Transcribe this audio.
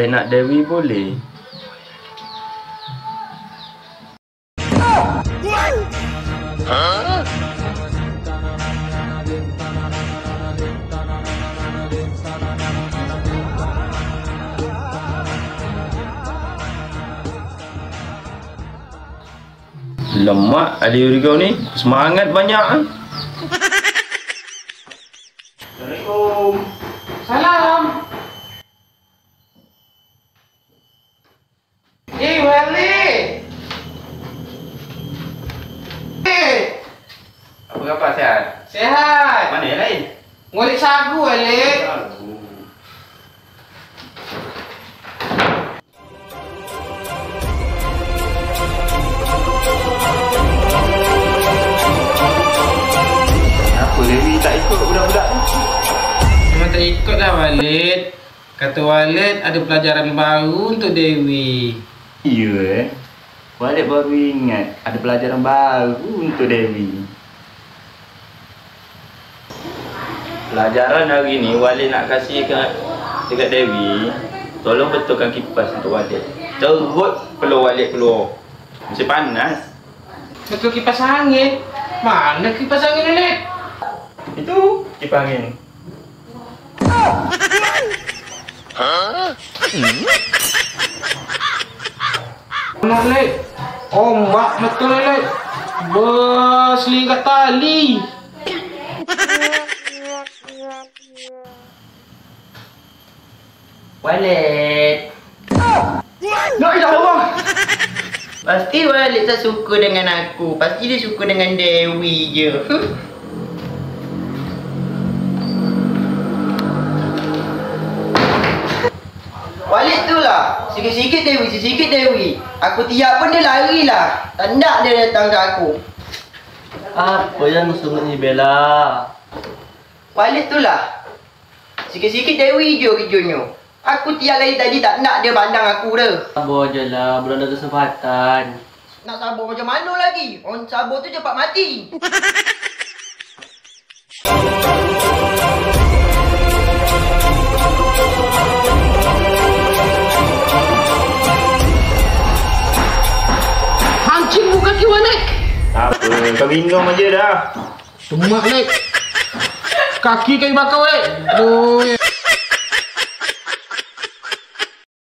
Walik nak Dewi boleh. Lemak ada Urigo ni. Semangat banyak kan? Assalamualaikum. Salam. Wali. Apa khabar, sihat? Sehat. Mana yang lain? Ngulik sagu, Wali. Apa Dewi tak ikut budak-budak ni? Memang tak ikut lah, Walid. Kata Walid ada pelajaran baru untuk Dewi. Ya, Walik baru ingat ada pelajaran baru untuk Dewi. Pelajaran hari ni Walik nak kasih dekat Dewi. Tolong betulkan kipas untuk Walik. Terut peluh Walik keluar. Masih panas. Betul kipas angin. Mana kipas angin, Walid? Itu kipas angin. Walid. Ombak betul, Walid. Berselikat tali. Walid. Nak ya Allah. Pasti Walid tak suka dengan aku. Pasti dia suka dengan Dewi je. Walid tu lah. Sikit-sikit Dewi, sikit Dewi. Aku tiap pun dia lari lah. Tak nak dia datang ke aku. Apa yang sungguh ni Bella? Walid tu lah. Sikit-sikit Dewi je kerjanya. Aku tiap lari tadi tak nak dia pandang aku dah. Sabar je lah, belum ada kesempatan. Nak sabar macam mana lagi? Orang sabar tu cepat mati. Hancing muka kaki, Walid. Apa? Kau minum aja dah. Semak, Walid. Kaki kayu bakar, Walid. Aduh.